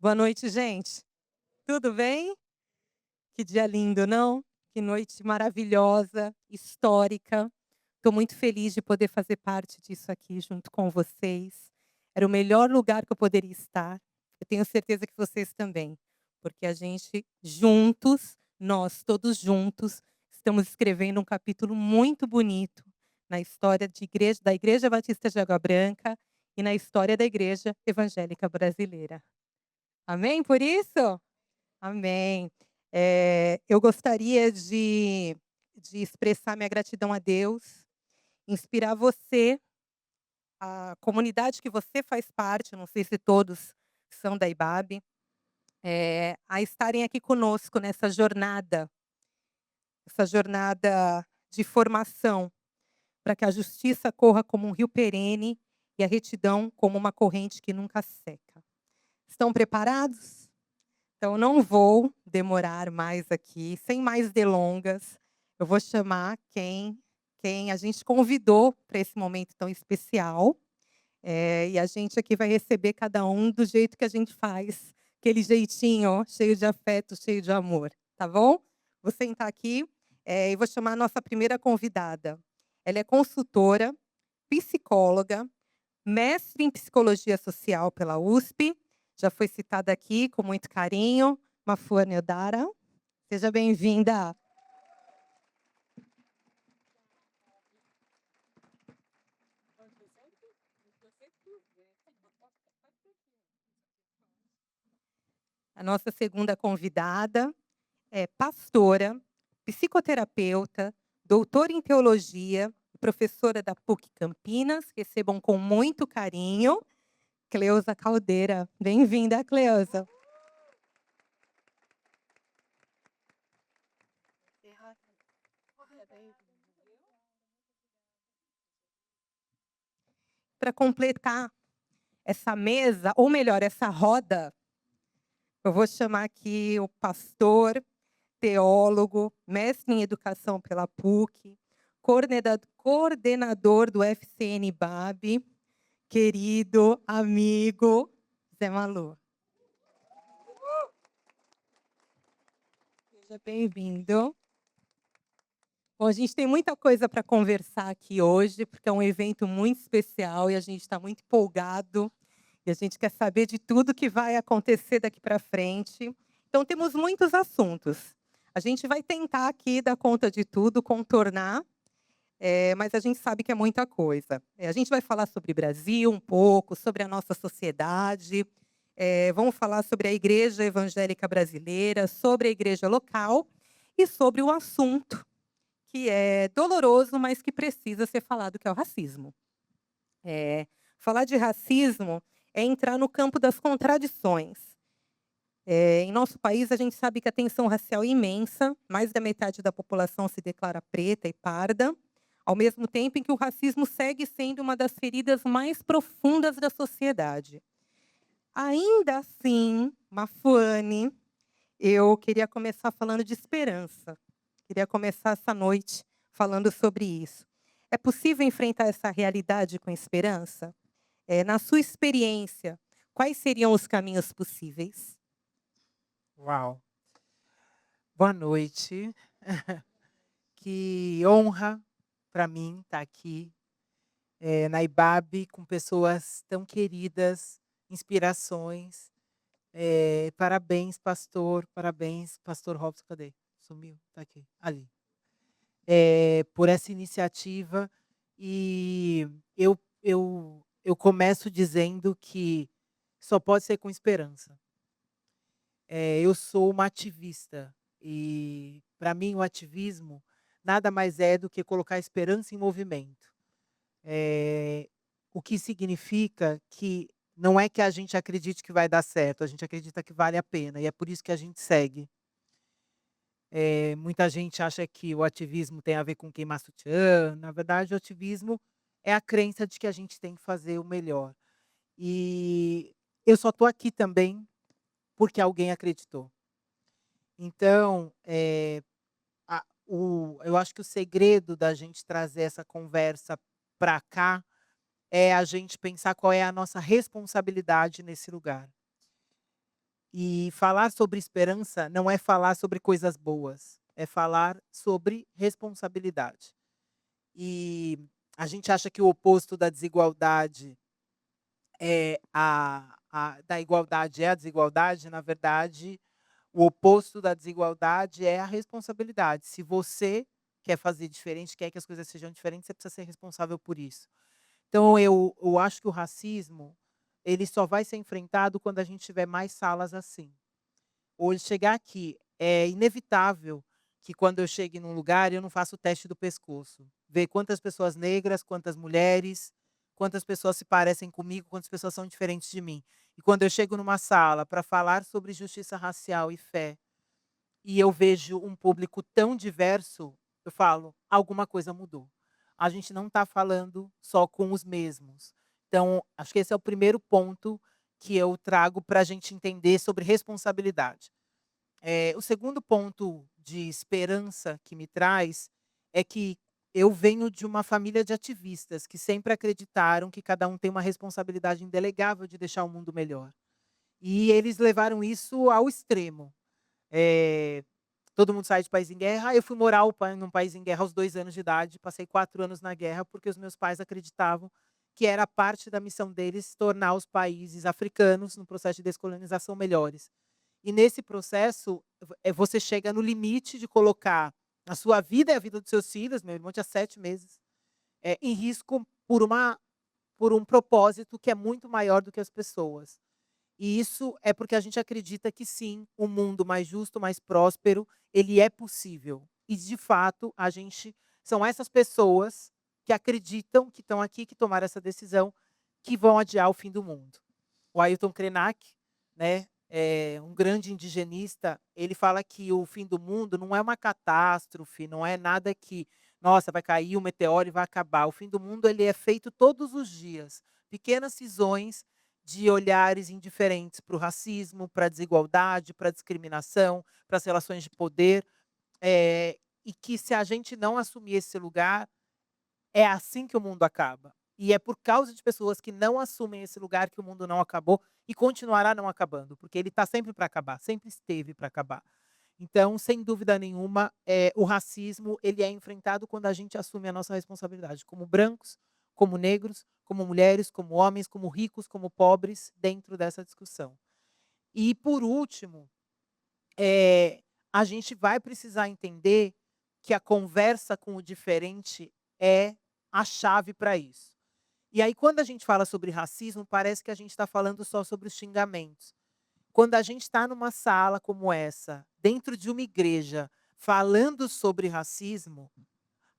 Boa noite, gente. Tudo bem? Que dia lindo, não? Que noite maravilhosa, histórica. Estou muito feliz de poder fazer parte disso aqui junto com vocês. Era o melhor lugar que eu poderia estar. Eu tenho certeza que vocês também, porque a gente juntos, nós todos juntos, estamos escrevendo um capítulo muito bonito na história da Igreja Batista de Água Branca e na história da Igreja Evangélica Brasileira. Amém por isso? Amém. Eu gostaria de expressar minha gratidão a Deus, inspirar você, a comunidade que você faz parte, não sei se todos são da IBAB, a estarem aqui conosco nessa jornada, essa jornada de formação, para que a justiça corra como um rio perene e a retidão como uma corrente que nunca seca. Estão preparados? Então, não vou demorar mais aqui, sem mais delongas. Eu vou chamar quem a gente convidou para esse momento tão especial. E a gente aqui vai receber cada um do jeito que a gente faz, aquele jeitinho ó, cheio de afeto, cheio de amor, tá bom? Vou sentar aqui e vou chamar a nossa primeira convidada. Ela é consultora, psicóloga, mestre em psicologia social pela USP, já foi citada aqui com muito carinho, Mafuane Odara. Seja bem-vinda. A nossa segunda convidada é pastora, psicoterapeuta, doutora em teologia, professora da PUC Campinas. Recebam com muito carinho Cleusa Caldeira. Bem-vinda, Cleusa. Para completar essa mesa, ou melhor, essa roda, eu vou chamar aqui o pastor, teólogo, mestre em educação pela PUC, coordenador do FCN-BAB, querido amigo Zé Malu. Seja bem-vindo. Bom, a gente tem muita coisa para conversar aqui hoje, porque é um evento muito especial e a gente está muito empolgado. E a gente quer saber de tudo que vai acontecer daqui para frente. Então, temos muitos assuntos. A gente vai tentar aqui dar conta de tudo, contornar, mas a gente sabe que é muita coisa. A gente vai falar sobre Brasil um pouco, sobre a nossa sociedade, vamos falar sobre a Igreja Evangélica Brasileira, sobre a igreja local e sobre o assunto que é doloroso, mas que precisa ser falado, que é o racismo. Falar de racismo é entrar no campo das contradições. Em nosso país, a gente sabe que a tensão racial é imensa, mais da metade da população se declara preta e parda, ao mesmo tempo em que o racismo segue sendo uma das feridas mais profundas da sociedade. Ainda assim, Mafuane, eu queria começar falando de esperança. Queria começar essa noite falando sobre isso. É possível enfrentar essa realidade com esperança? Na sua experiência, quais seriam os caminhos possíveis? Uau! Boa noite. Que honra para mim estar aqui, na IBAB com pessoas tão queridas, inspirações. Parabéns, pastor Robson, cadê? Sumiu, está aqui, ali. Por essa iniciativa e eu começo dizendo que só pode ser com esperança. Eu sou uma ativista e, para mim, o ativismo nada mais é do que colocar esperança em movimento. O que significa que não é que a gente acredite que vai dar certo, a gente acredita que vale a pena e é por isso que a gente segue. Muita gente acha que o ativismo tem a ver com queimar sutiã, na verdade o ativismo é a crença de que a gente tem que fazer o melhor. E eu só estou aqui também porque alguém acreditou. Então, eu acho que o segredo da gente trazer essa conversa para cá é a gente pensar qual é a nossa responsabilidade nesse lugar. E falar sobre esperança não é falar sobre coisas boas, é falar sobre responsabilidade. E a gente acha que o oposto da desigualdade é da igualdade é a desigualdade, na verdade, o oposto da desigualdade é a responsabilidade. Se você quer fazer diferente, quer que as coisas sejam diferentes, você precisa ser responsável por isso. Então eu acho que o racismo, ele só vai ser enfrentado quando a gente tiver mais salas assim. Hoje chegar aqui, é inevitável que quando eu chegue num lugar eu não faça o teste do pescoço. Ver quantas pessoas negras, quantas mulheres, quantas pessoas se parecem comigo, quantas pessoas são diferentes de mim. E quando eu chego numa sala para falar sobre justiça racial e fé, e eu vejo um público tão diverso, eu falo, alguma coisa mudou. A gente não está falando só com os mesmos. Então, acho que esse é o primeiro ponto que eu trago para a gente entender sobre responsabilidade. O segundo ponto de esperança que me traz é que eu venho de uma família de ativistas que sempre acreditaram que cada um tem uma responsabilidade indelegável de deixar o mundo melhor. E eles levaram isso ao extremo. Eh, Todo mundo sai de país em guerra. Eu fui morar num país em guerra aos 2 anos de idade, passei 4 anos na guerra, porque os meus pais acreditavam que era parte da missão deles tornar os países africanos, no processo de descolonização, melhores. E nesse processo, você chega no limite de colocar a sua vida e a vida dos seus filhos, meu irmão tinha 7 meses, em risco por um propósito que é muito maior do que as pessoas. E isso é porque a gente acredita que sim, um mundo mais justo, mais próspero, ele é possível. E de fato, a gente são essas pessoas que acreditam, que estão aqui, que tomaram essa decisão, que vão adiar o fim do mundo. O Ailton Krenak, né, um grande indigenista, ele fala que o fim do mundo não é uma catástrofe, não é nada que, nossa, vai cair um meteoro e vai acabar. O fim do mundo ele é feito todos os dias. Pequenas cisões de olhares indiferentes para o racismo, para a desigualdade, para a discriminação, para as relações de poder, e que se a gente não assumir esse lugar, é assim que o mundo acaba. E é por causa de pessoas que não assumem esse lugar que o mundo não acabou e continuará não acabando, porque ele está sempre para acabar, sempre esteve para acabar. Então, sem dúvida nenhuma, o racismo ele é enfrentado quando a gente assume a nossa responsabilidade, como brancos, como negros, como mulheres, como homens, como ricos, como pobres, dentro dessa discussão. E, por último, a gente vai precisar entender que a conversa com o diferente é a chave para isso. E aí, quando a gente fala sobre racismo, parece que a gente está falando só sobre os xingamentos. Quando a gente está numa sala como essa, dentro de uma igreja, falando sobre racismo,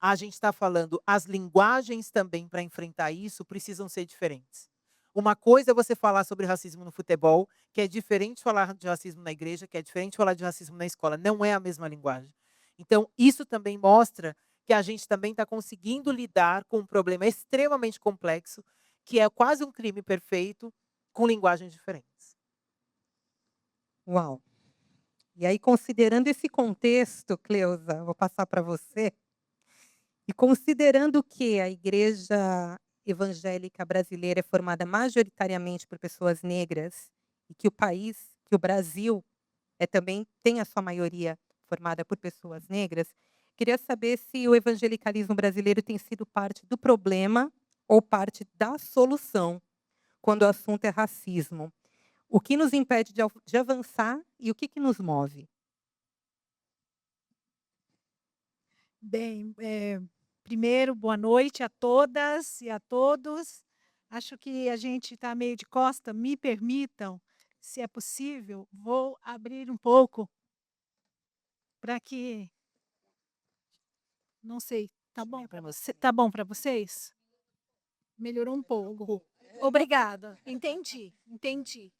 a gente está falando as linguagens também para enfrentar isso precisam ser diferentes. Uma coisa é você falar sobre racismo no futebol, que é diferente de falar de racismo na igreja, que é diferente de falar de racismo na escola. Não é a mesma linguagem. Então, isso também mostra que a gente também está conseguindo lidar com um problema extremamente complexo, que é quase um crime perfeito, com linguagens diferentes. Uau! E aí, considerando esse contexto, Cleusa, vou passar para você, e considerando que a igreja evangélica brasileira é formada majoritariamente por pessoas negras, e que o país, que o Brasil, também tem a sua maioria formada por pessoas negras, queria saber se o evangelicalismo brasileiro tem sido parte do problema ou parte da solução quando o assunto é racismo. O que nos impede de avançar e o que nos move? Bem, primeiro, boa noite a todas e a todos. Acho que a gente está meio de costa, me permitam, se é possível, vou abrir um pouco para que não sei, tá bom para você? Tá bom para vocês? Melhorou um pouco. Obrigada. Entendi, entendi.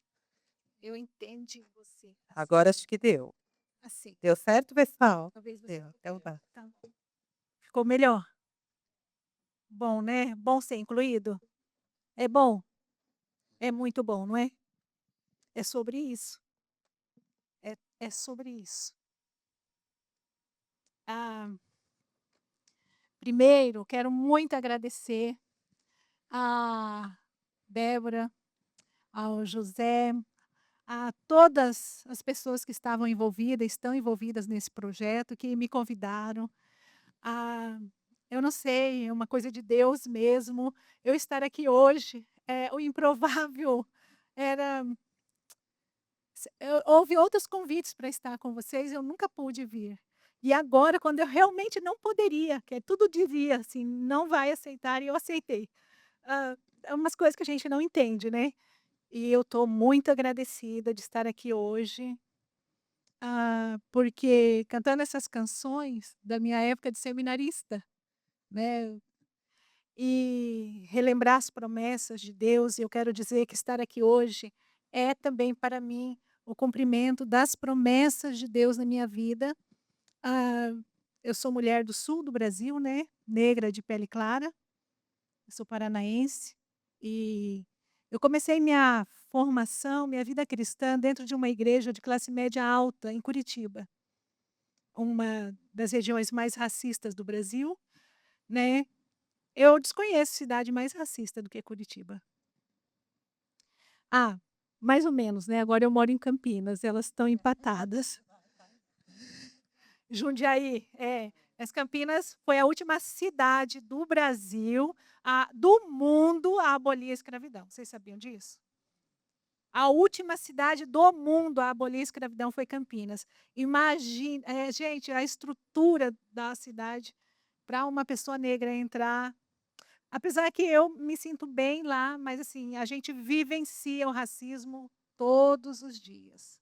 Eu entendi você. Agora acho que deu. Assim, Deu certo, pessoal? talvez você Deu, então tá. tá. Ficou melhor? Bom, né? Bom ser incluído? É bom? É muito bom, não é? É sobre isso. É sobre isso. Ah, primeiro, quero muito agradecer a Débora, ao José, a todas as pessoas que estavam envolvidas, estão envolvidas nesse projeto, que me convidaram. Ah, eu não sei, é uma coisa de Deus mesmo, eu estar aqui hoje. O improvável era houve outros convites para estar com vocês, eu nunca pude vir. E agora, quando eu realmente não poderia, que tudo dizia assim: "Não vai aceitar", e eu aceitei. É umas coisas que a gente não entende, né. E eu estou muito agradecida de estar aqui hoje, porque cantando essas canções da minha época de seminarista, né, e relembrar as promessas de Deus, e eu quero dizer que estar aqui hoje é também para mim o cumprimento das promessas de Deus na minha vida. Ah, eu sou mulher do sul do Brasil, né, negra de pele clara, eu sou paranaense, e eu comecei minha formação, minha vida cristã dentro de uma igreja de classe média alta em Curitiba, uma das regiões mais racistas do Brasil, né. Eu desconheço cidade mais racista do que Curitiba. Ah, mais ou menos, né, agora eu moro em Campinas, elas estão empatadas. Jundiaí, é. Mas Campinas foi a última cidade do Brasil, do mundo a abolir a escravidão. Vocês sabiam disso? A última cidade do mundo a abolir a escravidão foi Campinas. Imagina, gente, a estrutura da cidade para uma pessoa negra entrar. Apesar que eu me sinto bem lá, mas assim, a gente vivencia o racismo todos os dias.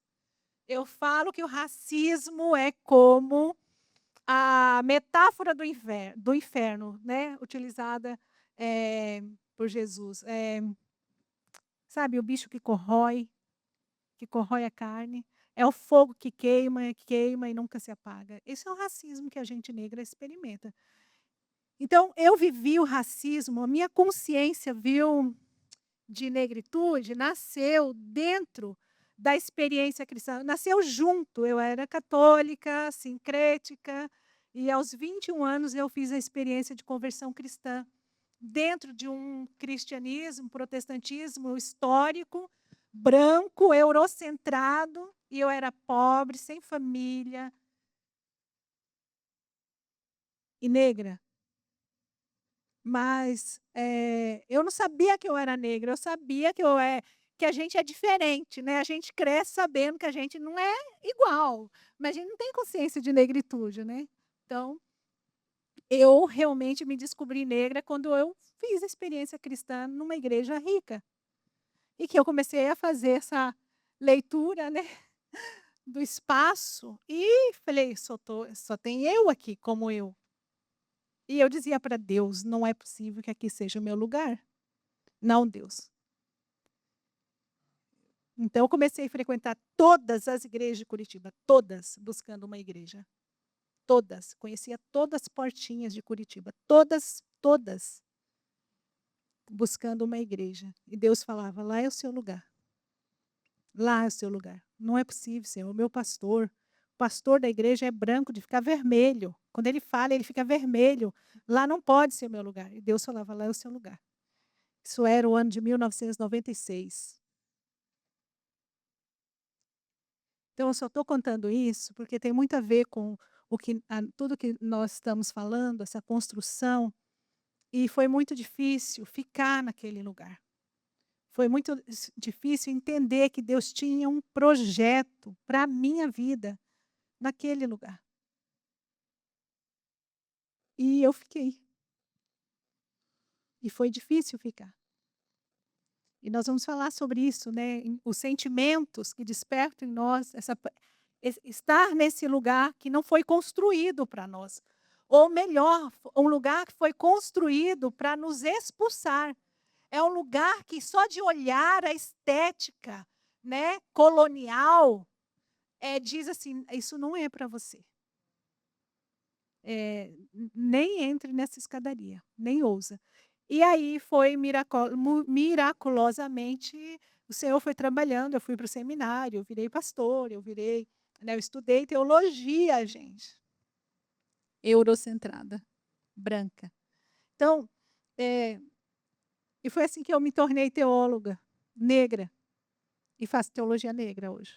Eu falo que o racismo é como a metáfora do inferno, né, utilizada, por Jesus. Sabe, o bicho que corrói a carne, é o fogo que queima e nunca se apaga. Esse é o racismo que a gente negra experimenta. Então, eu vivi o racismo, a minha consciência, viu, de negritude, nasceu dentro da experiência cristã, nasceu junto. Eu era católica, sincrética, e aos 21 anos eu fiz a experiência de conversão cristã, dentro de um cristianismo, protestantismo histórico, branco, eurocentrado, e eu era pobre, sem família e negra. Mas, eu não sabia que eu era negra, eu sabia que a gente é diferente, né, a gente cresce sabendo que a gente não é igual, mas a gente não tem consciência de negritude, né. Então, eu realmente me descobri negra quando eu fiz a experiência cristã numa igreja rica, e que eu comecei a fazer essa leitura, né, do espaço, e falei: "Só tem eu aqui como eu". E eu dizia para Deus: "Não é possível que aqui seja o meu lugar. Não, Deus". Então eu comecei a frequentar todas as igrejas de Curitiba, todas, buscando uma igreja. Todas, conhecia todas as portinhas de Curitiba, todas, todas, buscando uma igreja. E Deus falava: "Lá é o seu lugar. Lá é o seu lugar. Não é possível, Senhor, o meu pastor, o pastor da igreja é branco de ficar vermelho. Quando ele fala, ele fica vermelho. Lá não pode ser o meu lugar". E Deus falava: "Lá é o seu lugar". Isso era o ano de 1996. Então eu só estou contando isso, porque tem muito a ver com tudo que nós estamos falando, essa construção, e foi muito difícil ficar naquele lugar. Foi muito difícil entender que Deus tinha um projeto para a minha vida naquele lugar. E eu fiquei. E foi difícil ficar. E nós vamos falar sobre isso, né, os sentimentos que despertam em nós, estar nesse lugar que não foi construído para nós. Ou melhor, um lugar que foi construído para nos expulsar. É um lugar que só de olhar a estética, né, colonial, diz assim: "Isso não é para você. Nem entre nessa escadaria, nem ousa". E aí foi miraculosamente, o Senhor foi trabalhando, eu fui para o seminário, eu virei pastor, né, eu estudei teologia, gente, eurocentrada, branca. Então, e foi assim que eu me tornei teóloga, negra. e faço teologia negra hoje.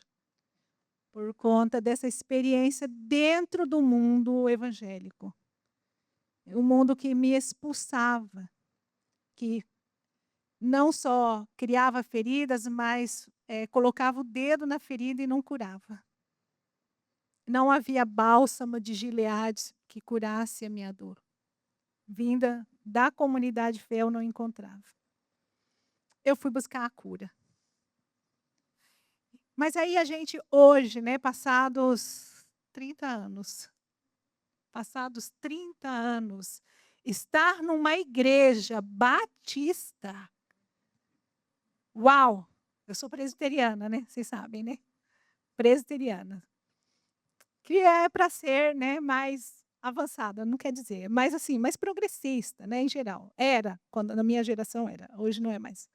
Por conta dessa experiência dentro do mundo evangélico. Um mundo que me expulsava, que não só criava feridas, mas colocava o dedo na ferida e não curava. Não havia bálsamo de Gileade que curasse a minha dor. Vinda da comunidade de fé, eu não encontrava. Eu fui buscar a cura. Mas aí a gente hoje, né, passados 30 anos, estar numa igreja batista. Uau! Eu sou presbiteriana, né? Vocês sabem, né? Presbiteriana. Que é para ser, né, mais avançada, não quer dizer, mas assim, mais progressista, né, em geral. Era, quando na minha geração era, hoje não é mais.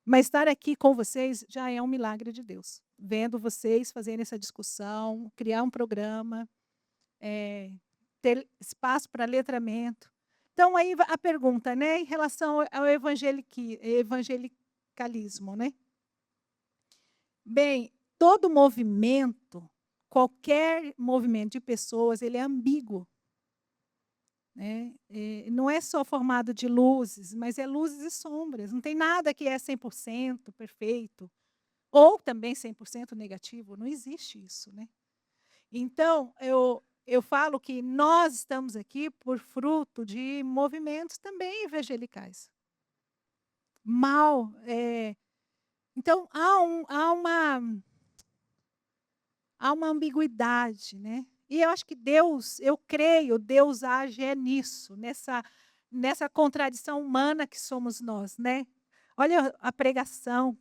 Mas estar aqui com vocês já é um milagre de Deus. Vendo vocês fazerem essa discussão, criar um programa, ter espaço para letramento. Então, aí a pergunta, né, em relação ao evangelicalismo, né? Bem, todo movimento, qualquer movimento de pessoas, ele é ambíguo. Né? Não é só formado de luzes, mas é luzes e sombras. Não tem nada que é 100% perfeito. Ou também 100% negativo. Não existe isso. Né? Então, eu falo que nós estamos aqui por fruto de movimentos também evangelicais. Então, há uma ambiguidade, né? E eu acho que eu creio, Deus age nisso, nessa contradição humana que somos nós, né? Olha a pregação,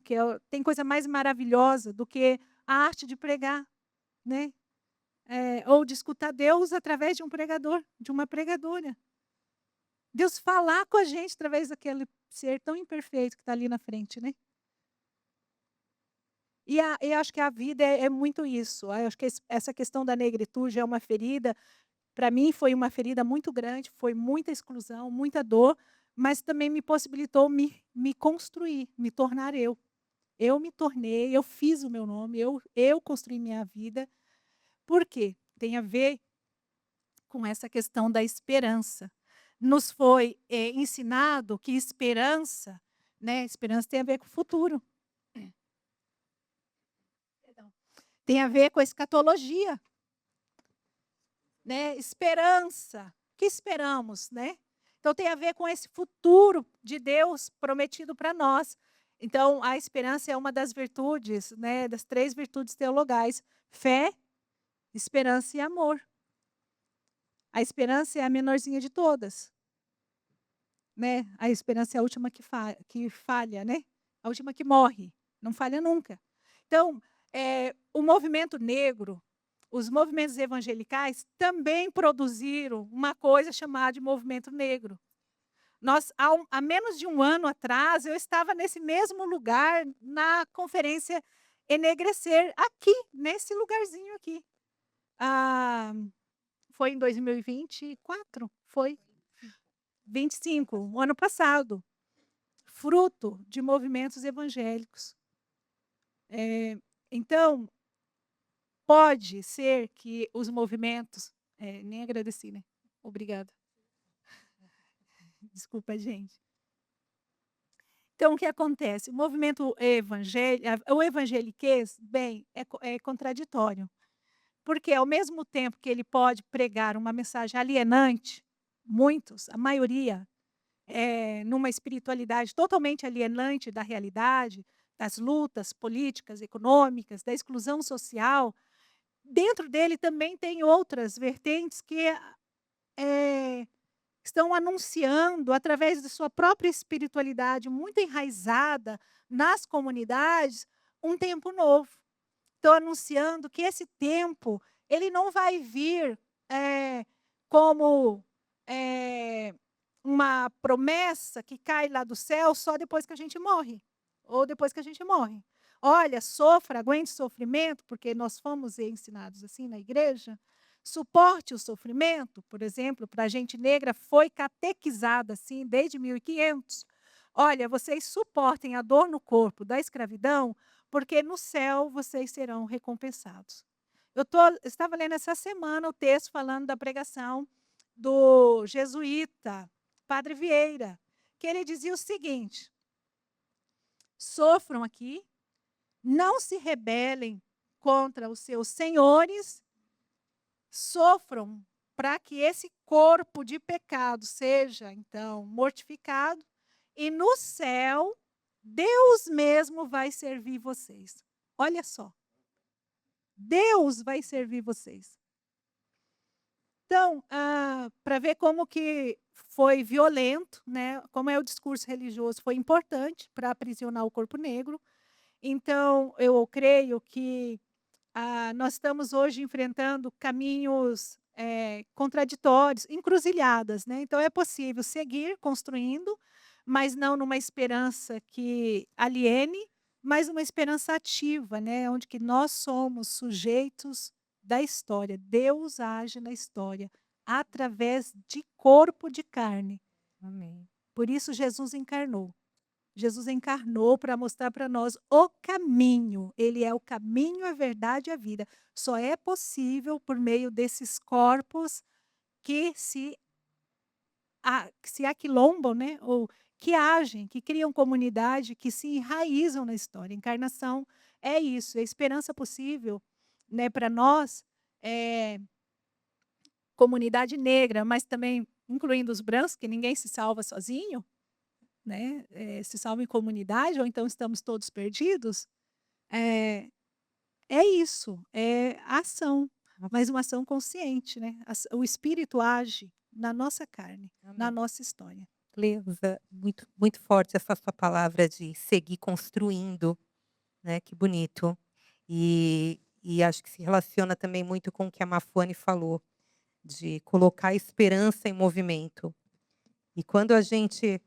tem coisa mais maravilhosa do que a arte de pregar, né? Ou de escutar Deus através de um pregador, de uma pregadora. Deus falar com a gente através daquele ser tão imperfeito que está ali na frente, né? E eu acho que a vida é muito isso. Eu acho que essa questão da negritude é uma ferida. Para mim, foi uma ferida muito grande, foi muita exclusão, muita dor, mas também me possibilitou me construir, me tornar eu. Eu me tornei, eu fiz o meu nome, eu construí minha vida. Por quê? Tem a ver com essa questão da esperança. Nos foi ensinado que esperança, né? Esperança tem a ver com o futuro. Tem a ver com a escatologia. Né? Esperança. O que esperamos, né? Então tem a ver com esse futuro de Deus prometido para nós. Então a esperança é uma das virtudes, né, das 3 virtudes teologais: fé, esperança e amor. A esperança é a menorzinha de todas. Né? A esperança é a última que falha, né? A última que morre, não falha nunca. Então, o movimento negro, os movimentos evangelicais também produziram uma coisa chamada de movimento negro. Há menos de um ano atrás, eu estava nesse mesmo lugar, na conferência Enegrecer, aqui, nesse lugarzinho aqui. Foi em 2024? Foi 25, o ano passado. Fruto de movimentos evangélicos. Então, pode ser que os movimentos... nem agradeci, né? Obrigada. Desculpa, gente. Então, o que acontece? O movimento o evangeliquez, bem, é contraditório. Porque, ao mesmo tempo que ele pode pregar uma mensagem alienante, muitos, a maioria, numa espiritualidade totalmente alienante da realidade, das lutas políticas, econômicas, da exclusão social, dentro dele também tem outras vertentes que estão anunciando, através de sua própria espiritualidade muito enraizada nas comunidades, um tempo novo. Estão anunciando que esse tempo ele não vai vir como uma promessa que cai lá do céu só depois que a gente morre, ou depois que a gente morre. Olha, sofra, aguente sofrimento, porque nós fomos ensinados assim na igreja. Suporte o sofrimento, por exemplo, para a gente negra foi catequizada assim desde 1500. Olha, vocês suportem a dor no corpo da escravidão, porque no céu vocês serão recompensados. Estava lendo essa semana o texto falando da pregação do jesuíta, Padre Vieira, que ele dizia o seguinte: sofram aqui, não se rebelem contra os seus senhores, sofram para que esse corpo de pecado seja, então, mortificado, e no céu, Deus mesmo vai servir vocês. Olha só. Deus vai servir vocês. Então, para ver como que foi violento, né? Como é o discurso religioso, foi importante para aprisionar o corpo negro. Então, eu creio que nós estamos hoje enfrentando caminhos contraditórios, encruzilhadas, né? Então, é possível seguir construindo, mas não numa esperança que aliene, mas uma esperança ativa, né? Onde que nós somos sujeitos da história. Deus age na história através de corpo de carne. Amém. Por isso Jesus encarnou. Jesus encarnou para mostrar para nós o caminho. Ele é o caminho, a verdade e a vida. Só é possível por meio desses corpos que se aquilombam, né? Ou que agem, que criam comunidade, que se enraizam na história. Encarnação é isso, é a esperança possível, né, para nós, comunidade negra, mas também incluindo os brancos, que ninguém se salva sozinho, né? Se salva em comunidade, ou então estamos todos perdidos. É isso, é ação, mas uma ação consciente, né? O Espírito age na nossa carne, na Amém. nossa história. Cleusa, muito, muito forte essa sua palavra de seguir construindo, né? Que bonito. E acho que se relaciona também muito com o que a Mafone falou, de colocar a esperança em movimento. E quando a gente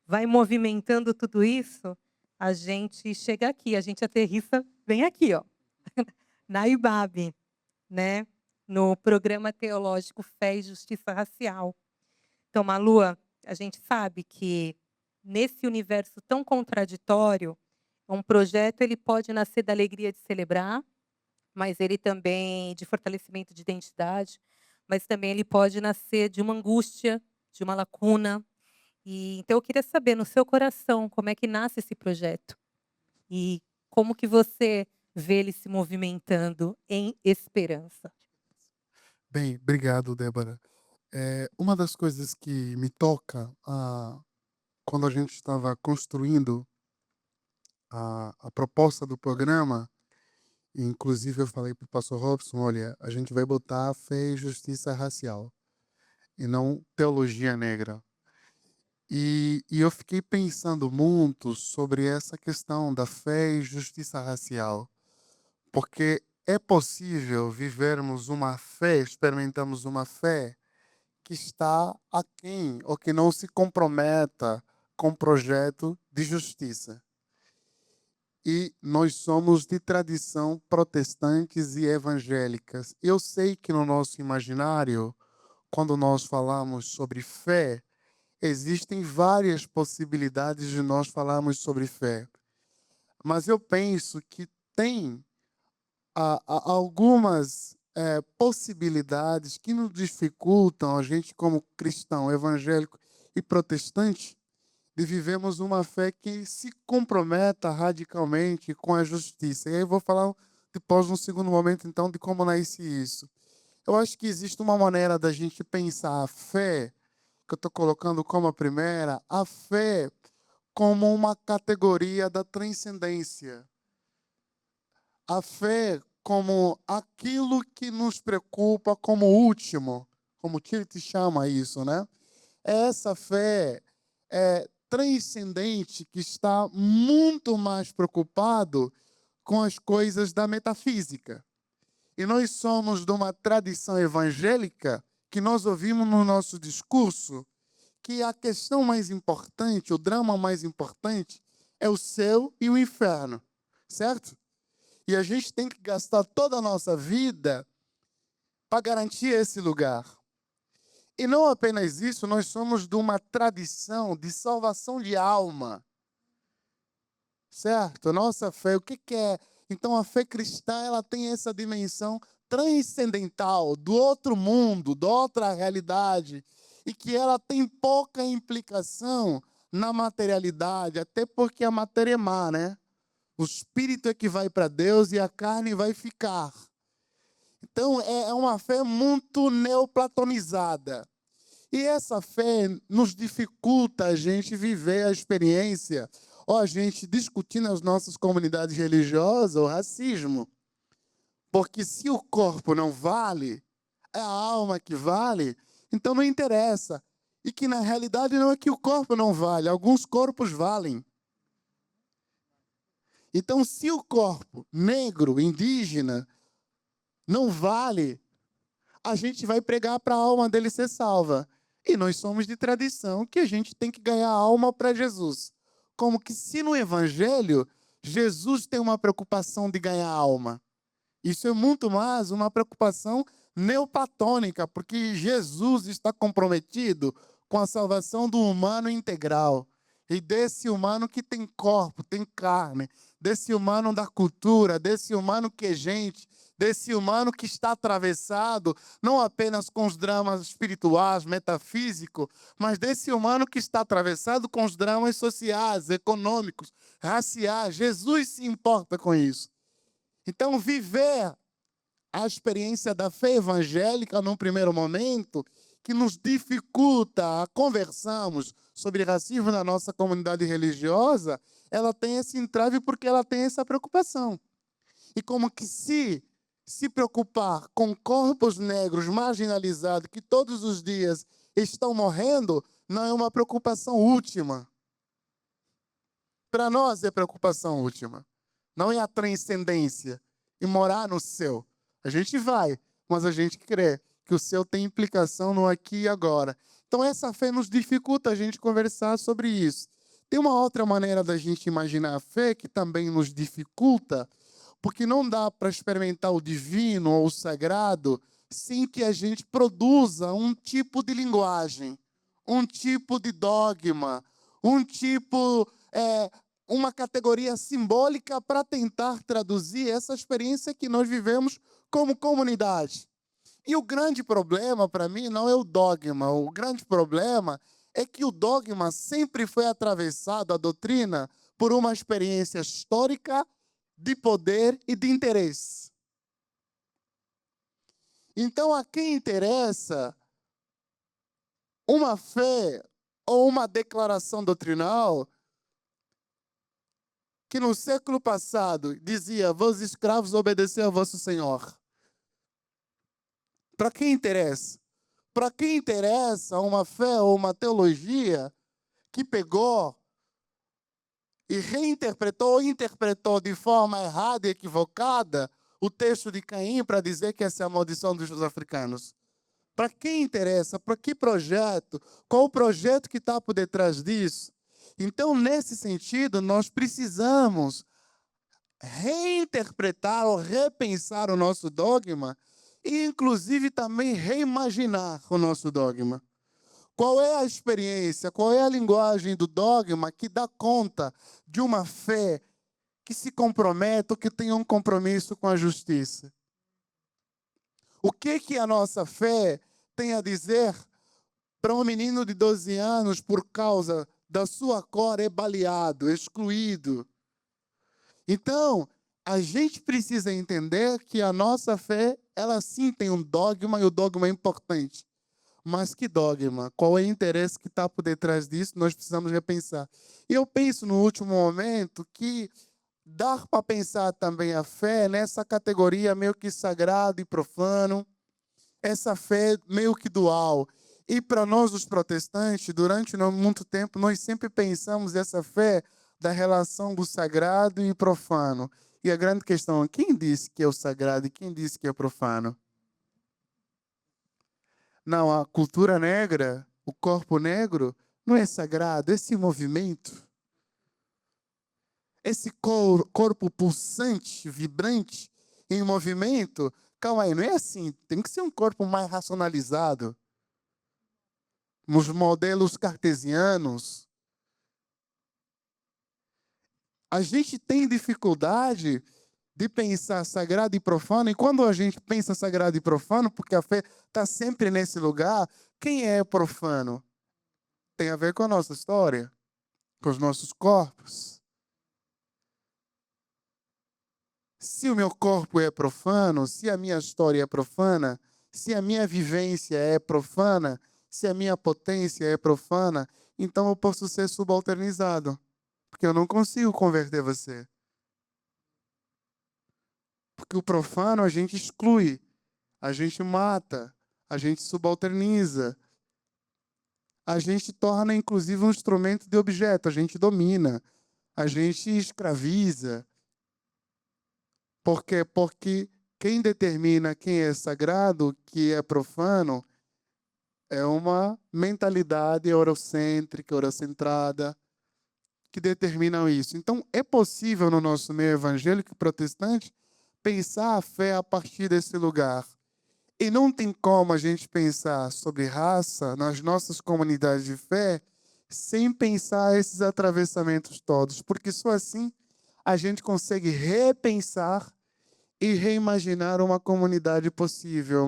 vai movimentando tudo isso, a gente chega aqui, a gente aterrissa bem aqui, ó, na IBAB, né? No programa teológico Fé e Justiça Racial. Então, Malu, a gente sabe que nesse universo tão contraditório, um projeto ele pode nascer da alegria de celebrar, mas ele também de fortalecimento de identidade, mas também ele pode nascer de uma angústia, de uma lacuna. E então eu queria saber no seu coração como é que nasce esse projeto e como que você vê ele se movimentando em esperança. Bem, obrigado, Débora. Uma das coisas que me toca quando a gente estava construindo a proposta do programa, inclusive eu falei para o pastor Robson, olha, a gente vai botar fé e justiça racial, e não teologia negra. E eu fiquei pensando muito sobre essa questão da fé e justiça racial, porque é possível vivermos uma fé, experimentamos uma fé que está aquém ou que não se comprometa com o projeto de justiça. E nós somos de tradição protestantes e evangélicas. Eu sei que no nosso imaginário, quando nós falamos sobre fé, existem várias possibilidades de nós falarmos sobre fé. Mas eu penso que tem algumas possibilidades que nos dificultam, a gente como cristão, evangélico e protestante, de vivermos uma fé que se comprometa radicalmente com a justiça. E aí eu vou falar depois, num segundo momento, então, de como nasce isso. Eu acho que existe uma maneira da gente pensar a fé, que eu estou colocando como a primeira, a fé como uma categoria da transcendência. A fé como aquilo que nos preocupa como último, como Tillich chama isso, né? Essa fé transcendente que está muito mais preocupado com as coisas da metafísica. E nós somos de uma tradição evangélica que nós ouvimos no nosso discurso que a questão mais importante, o drama mais importante é o céu e o inferno, certo? E a gente tem que gastar toda a nossa vida para garantir esse lugar. E não apenas isso, nós somos de uma tradição de salvação de alma. certo? Nossa fé, o que que é? Então, a fé cristã, ela tem essa dimensão transcendental, do outro mundo, da outra realidade, e que ela tem pouca implicação na materialidade, até porque a matéria é má, né? O espírito é que vai para Deus e a carne vai ficar. Então, é uma fé muito neoplatonizada. E essa fé nos dificulta a gente viver a experiência, ou a gente discutir nas nossas comunidades religiosas o racismo. Porque se o corpo não vale, é a alma que vale, então não interessa. E que na realidade não é que o corpo não vale, alguns corpos valem. Então, se o corpo negro, indígena, não vale, a gente vai pregar para a alma dele ser salva. E nós somos de tradição que a gente tem que ganhar a alma para Jesus. Como que se no Evangelho, Jesus tem uma preocupação de ganhar a alma. Isso é muito mais uma preocupação neoplatônica, porque Jesus está comprometido com a salvação do humano integral. E desse humano que tem corpo, tem carne, desse humano da cultura, desse humano que é gente, desse humano que está atravessado não apenas com os dramas espirituais, metafísicos, mas desse humano que está atravessado com os dramas sociais, econômicos, raciais. Jesus se importa com isso. Então, viver a experiência da fé evangélica, num primeiro momento, que nos dificulta a conversarmos sobre racismo na nossa comunidade religiosa, ela tem esse entrave porque ela tem essa preocupação. E como que se preocupar com corpos negros marginalizados que todos os dias estão morrendo, não é uma preocupação última. Para nós é preocupação última. Não é a transcendência e morar no céu. A gente vai, mas a gente crê que o céu tem implicação no aqui e agora. Então essa fé nos dificulta a gente conversar sobre isso. Tem uma outra maneira da gente imaginar a fé que também nos dificulta, porque não dá para experimentar o divino ou o sagrado sem que a gente produza um tipo de linguagem, um tipo de dogma, um tipo, uma categoria simbólica para tentar traduzir essa experiência que nós vivemos como comunidade. E o grande problema, para mim, não é o dogma. O grande problema é que o dogma sempre foi atravessado, a doutrina, por uma experiência histórica de poder e de interesse. Então, a quem interessa uma fé ou uma declaração doutrinal que no século passado dizia: vós escravos, obedecei a vosso Senhor. Para quem interessa? Para quem interessa uma fé ou uma teologia que pegou e reinterpretou ou interpretou de forma errada e equivocada o texto de Caim para dizer que essa é a maldição dos africanos? Para quem interessa? Para que projeto? Qual o projeto que está por detrás disso? Então, nesse sentido, nós precisamos reinterpretar ou repensar o nosso dogma e, inclusive, também reimaginar o nosso dogma. Qual é a experiência, qual é a linguagem do dogma que dá conta de uma fé que se compromete ou que tem um compromisso com a justiça? O que a nossa fé tem a dizer para um menino de 12 anos por causa da sua cor é baleado, excluído? Então, a gente precisa entender que a nossa fé, ela sim tem um dogma e o dogma é importante. Mas que dogma? Qual é o interesse que está por detrás disso? Nós precisamos repensar. E eu penso no último momento que dá para pensar também a fé nessa categoria meio que sagrado e profano, essa fé meio que dual. E para nós, os protestantes, durante muito tempo, nós sempre pensamos essa fé da relação do sagrado e profano. E a grande questão é: quem disse que é o sagrado e quem disse que é profano? Não, a cultura negra, o corpo negro, não é sagrado. Esse movimento, esse corpo pulsante, vibrante, em movimento, calma aí, não é assim. Tem que ser um corpo mais racionalizado. Nos modelos cartesianos. A gente tem dificuldade de pensar sagrado e profano, e quando a gente pensa sagrado e profano, porque a fé está sempre nesse lugar, quem é profano? Tem a ver com a nossa história, com os nossos corpos. Se o meu corpo é profano, se a minha história é profana, se a minha vivência é profana, se a minha potência é profana, então eu posso ser subalternizado, porque eu não consigo converter você. Porque o profano a gente exclui, a gente mata, a gente subalterniza, a gente torna inclusive um instrumento de objeto, a gente domina, a gente escraviza. Por quê? Porque quem determina quem é sagrado, que é profano, é uma mentalidade eurocêntrica, eurocentrada, que determinam isso. Então, é possível no nosso meio evangélico protestante pensar a fé a partir desse lugar. E não tem como a gente pensar sobre raça nas nossas comunidades de fé sem pensar esses atravessamentos todos, porque só assim a gente consegue repensar e reimaginar uma comunidade possível,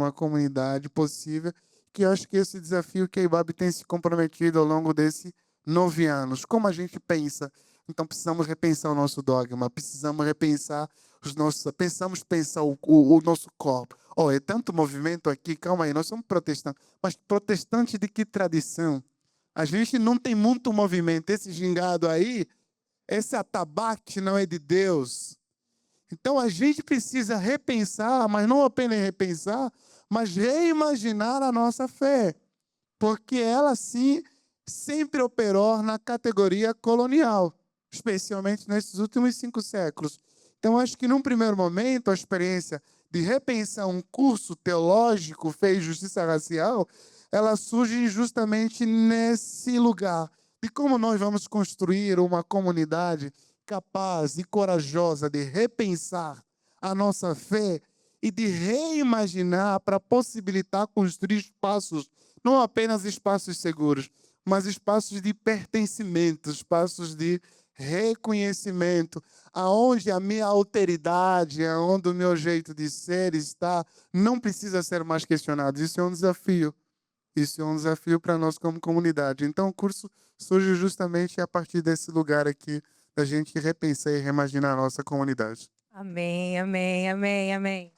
que eu acho que esse desafio que a IBAB tem se comprometido ao longo desses 9 anos. Como a gente pensa? Então precisamos repensar o nosso dogma, precisamos repensar pensamos pensar o nosso corpo. Oh, é tanto movimento aqui, calma aí, nós somos protestantes, mas protestantes de que tradição? A gente não tem muito movimento, esse gingado aí, esse atabaque não é de Deus. Então a gente precisa repensar, mas não apenas repensar, mas reimaginar a nossa fé, porque ela sim sempre operou na categoria colonial, especialmente nesses últimos 5 séculos. Então acho que num primeiro momento a experiência de repensar um curso teológico, fé e justiça racial, ela surge justamente nesse lugar de como nós vamos construir uma comunidade capaz e corajosa de repensar a nossa fé e de reimaginar para possibilitar construir espaços, não apenas espaços seguros, mas espaços de pertencimento, espaços de reconhecimento, aonde a minha alteridade, aonde o meu jeito de ser está, não precisa ser mais questionado. Isso é um desafio. Isso é um desafio para nós como comunidade. Então, o curso surge justamente a partir desse lugar aqui, da gente repensar e reimaginar a nossa comunidade. Amém, amém, amém, amém.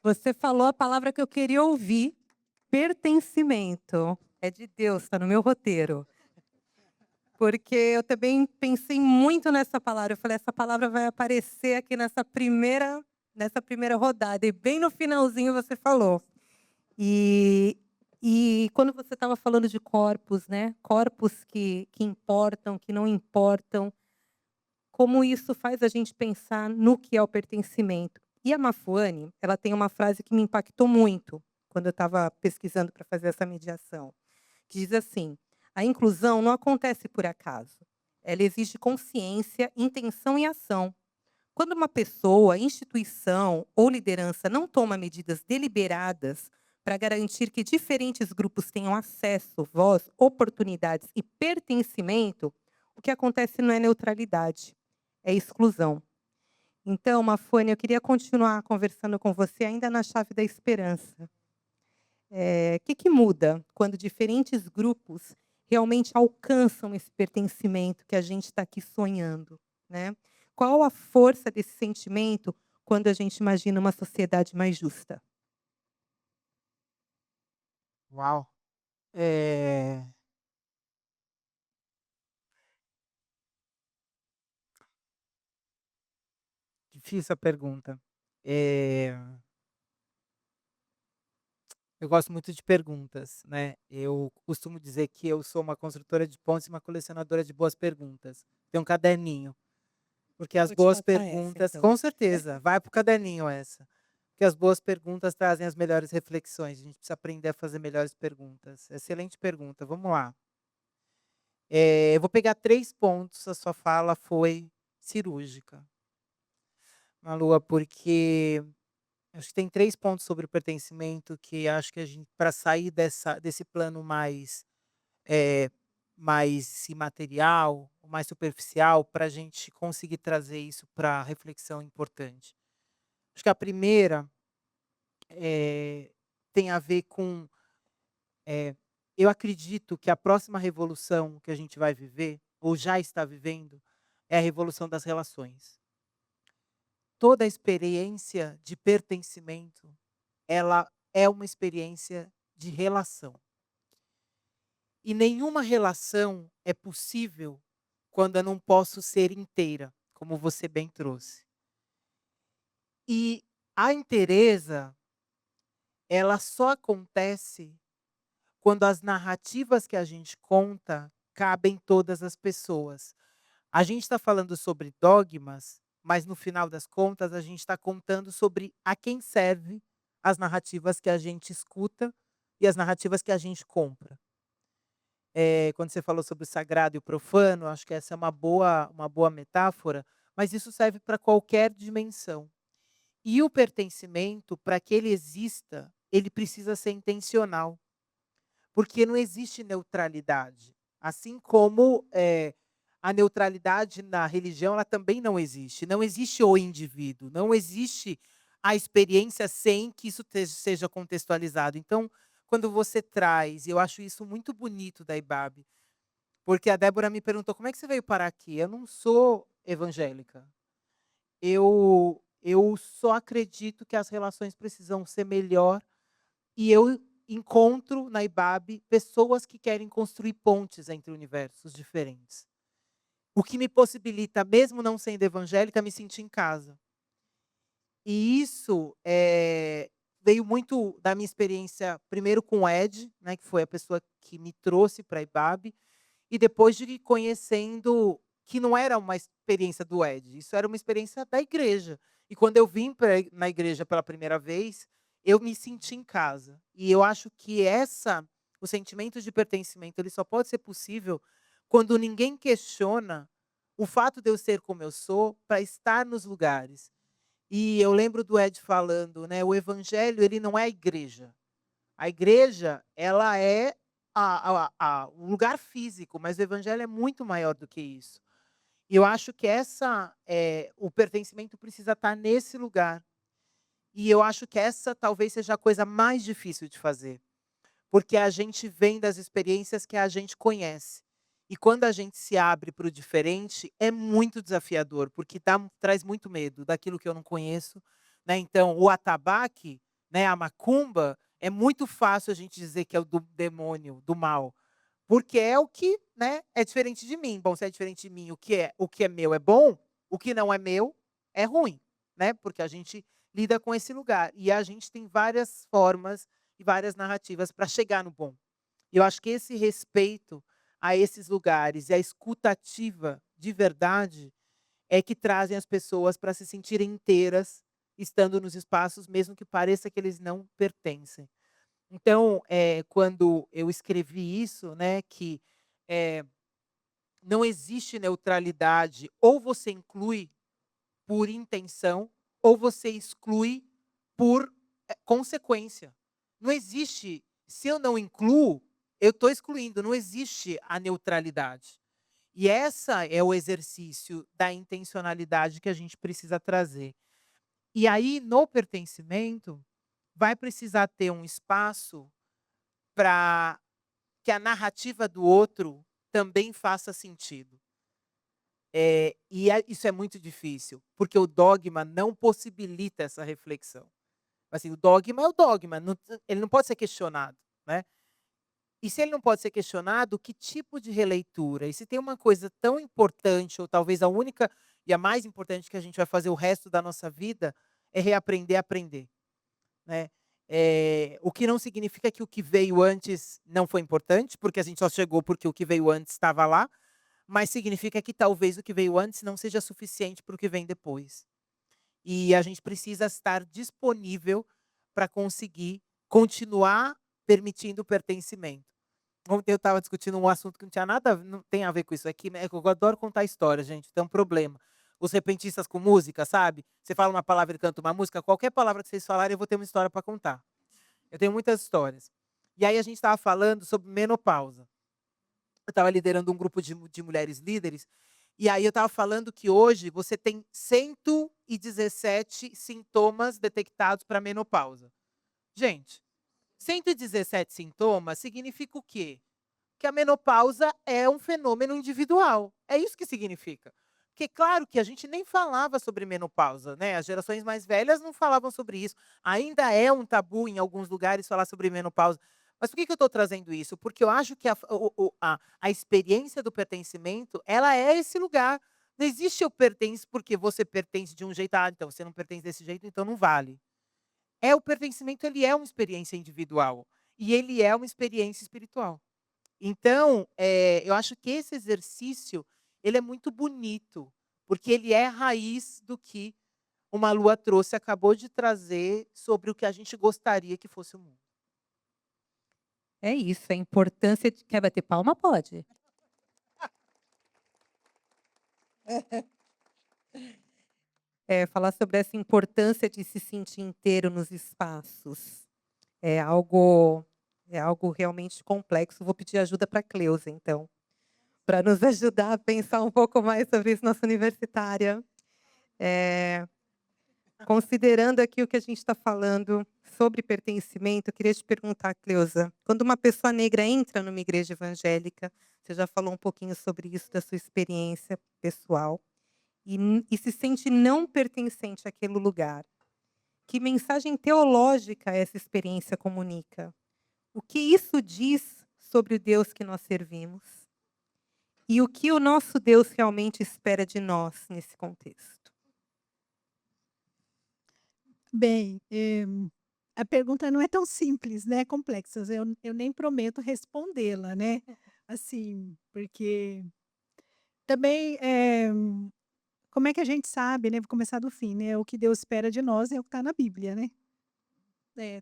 Você falou a palavra que eu queria ouvir, pertencimento. É de Deus, está no meu roteiro. Porque eu também pensei muito nessa palavra. Eu falei, essa palavra vai aparecer aqui nessa primeira rodada. E bem no finalzinho você falou. E quando você estava falando de corpos, né? Corpos que importam, que não importam, como isso faz a gente pensar no que é o pertencimento. E a Mafuane, ela tem uma frase que me impactou muito quando eu estava pesquisando para fazer essa mediação, que diz assim: a inclusão não acontece por acaso. Ela exige consciência, intenção e ação. Quando uma pessoa, instituição ou liderança não toma medidas deliberadas para garantir que diferentes grupos tenham acesso, voz, oportunidades e pertencimento, o que acontece não é neutralidade, é exclusão. Então, Mafone, eu queria continuar conversando com você ainda na chave da esperança. O que muda quando diferentes grupos realmente alcançam esse pertencimento que a gente está aqui sonhando, né? Qual a força desse sentimento quando a gente imagina uma sociedade mais justa? Uau! É... Difícil a pergunta. Eu gosto muito de perguntas, né? Eu costumo dizer que eu sou uma construtora de pontes e uma colecionadora de boas perguntas. Tem um caderninho, porque as Vou te boas passar essa, perguntas, então. com certeza, vai para o caderninho essa. Porque as boas perguntas trazem as melhores reflexões. A gente precisa aprender a fazer melhores perguntas. Excelente pergunta. Vamos lá. Eu vou pegar 3 pontos. A sua fala foi cirúrgica, Malua, porque acho que tem 3 pontos sobre o pertencimento que acho que a gente, para sair desse plano mais imaterial, o mais superficial para a gente conseguir trazer isso para reflexão importante. Acho que a primeira tem a ver com eu acredito que a próxima revolução que a gente vai viver, ou já está vivendo, é a revolução das relações. Toda a experiência de pertencimento, ela é uma experiência de relação. E nenhuma relação é possível quando eu não posso ser inteira, como você bem trouxe. E a inteireza, ela só acontece quando as narrativas que a gente conta cabem todas as pessoas. A gente está falando sobre dogmas, mas no final das contas a gente está contando sobre a quem serve as narrativas que a gente escuta e as narrativas que a gente compra. Quando você falou sobre o sagrado e o profano, acho que essa é uma boa metáfora, mas isso serve para qualquer dimensão. E o pertencimento, para que ele exista, ele precisa ser intencional. Porque não existe neutralidade. Assim como a neutralidade na religião, ela também não existe. Não existe o indivíduo, não existe a experiência sem que isso seja contextualizado. Então, quando você traz, eu acho isso muito bonito da IBAB, porque a Débora me perguntou, como é que você veio parar aqui? Eu não sou evangélica. Eu só acredito que as relações precisam ser melhor e eu encontro na IBAB pessoas que querem construir pontes entre universos diferentes. O que me possibilita, mesmo não sendo evangélica, me sentir em casa. E isso veio muito da minha experiência, primeiro com o Ed, né, que foi a pessoa que me trouxe para a IBAB, e depois de ir conhecendo que não era uma experiência do Ed, isso era uma experiência da igreja. E quando eu vim na igreja pela primeira vez, eu me senti em casa. E eu acho que o sentimento de pertencimento, ele só pode ser possível quando ninguém questiona o fato de eu ser como eu sou para estar nos lugares. E eu lembro do Ed falando, né, o evangelho, ele não é a igreja. A igreja, ela é o lugar físico, mas o evangelho é muito maior do que isso. E eu acho que o pertencimento precisa estar nesse lugar. E eu acho que essa talvez seja a coisa mais difícil de fazer. Porque a gente vem das experiências que a gente conhece. E quando a gente se abre para o diferente, é muito desafiador, porque traz muito medo daquilo que eu não conheço. Né? Então, o atabaque, né, a macumba, é muito fácil a gente dizer que é o do demônio, do mal. Porque é o que, né, é diferente de mim. Bom, se é diferente de mim, o que é meu é bom, o que não é meu é ruim. Né? Porque a gente lida com esse lugar. E a gente tem várias formas e várias narrativas para chegar no bom. E eu acho que esse respeito a esses lugares e a escutativa de verdade é que trazem as pessoas para se sentirem inteiras estando nos espaços, mesmo que pareça que eles não pertencem. Então, quando eu escrevi isso, né, que não existe neutralidade, ou você inclui por intenção, ou você exclui por consequência. Não existe, se eu não incluo, eu estou excluindo, não existe a neutralidade. E essa é o exercício da intencionalidade que a gente precisa trazer. E aí, no pertencimento, vai precisar ter um espaço para que a narrativa do outro também faça sentido. Isso é muito difícil, porque o dogma não possibilita essa reflexão. Assim, o dogma é o dogma, ele não pode ser questionado. Né? E se ele não pode ser questionado, que tipo de releitura? E se tem uma coisa tão importante, ou talvez a única e a mais importante que a gente vai fazer o resto da nossa vida, é reaprender a aprender. Né? O que não significa que o que veio antes não foi importante, porque a gente só chegou porque o que veio antes estava lá, mas significa que talvez o que veio antes não seja suficiente para o que vem depois. E a gente precisa estar disponível para conseguir continuar permitindo o pertencimento. Ontem eu estava discutindo um assunto que não tinha nada, não tem a ver com isso aqui, né? Eu adoro contar história, gente, tem um problema. Os repentistas com música, sabe? Você fala uma palavra e canta uma música, qualquer palavra que vocês falarem, eu vou ter uma história para contar. Eu tenho muitas histórias. E aí a gente estava falando sobre menopausa. eu estava liderando um grupo de mulheres líderes, e aí eu estava falando que hoje você tem 117 sintomas detectados para menopausa. Gente, 117 sintomas significa o quê? Que a menopausa é um fenômeno individual. É isso que significa. Porque, claro que a gente nem falava sobre menopausa, né? As gerações mais velhas não falavam sobre isso. Ainda é um tabu em alguns lugares falar sobre menopausa. Mas por que eu estou trazendo isso? Porque eu acho que a experiência do pertencimento, ela é esse lugar. Não existe eu pertenço porque você pertence de um jeito, então você não pertence desse jeito, então não vale. O pertencimento, ele é uma experiência individual. E ele é uma experiência espiritual. Então, eu acho que esse exercício, ele é muito bonito, porque ele é a raiz do que o Malu trouxe, acabou de trazer sobre o que a gente gostaria que fosse o mundo. É isso, a importância de quer bater palma? Pode. Falar sobre essa importância de se sentir inteiro nos espaços. É algo realmente complexo. Vou pedir ajuda para a Cleusa, então, para nos ajudar a pensar um pouco mais sobre isso, nossa universitária. Considerando aqui o que a gente está falando sobre pertencimento, eu queria te perguntar, Cleusa, quando uma pessoa negra entra numa igreja evangélica, você já falou um pouquinho sobre isso, da sua experiência pessoal, e se sente não pertencente àquele lugar, que mensagem teológica essa experiência comunica? O que isso diz sobre o Deus que nós servimos? E o que o nosso Deus realmente espera de nós nesse contexto? Bem, a pergunta não é tão simples, né, complexa. Eu nem prometo respondê-la, né, assim, porque também, como é que a gente sabe, né, vou começar do fim, né, o que Deus espera de nós é o que está na Bíblia, né.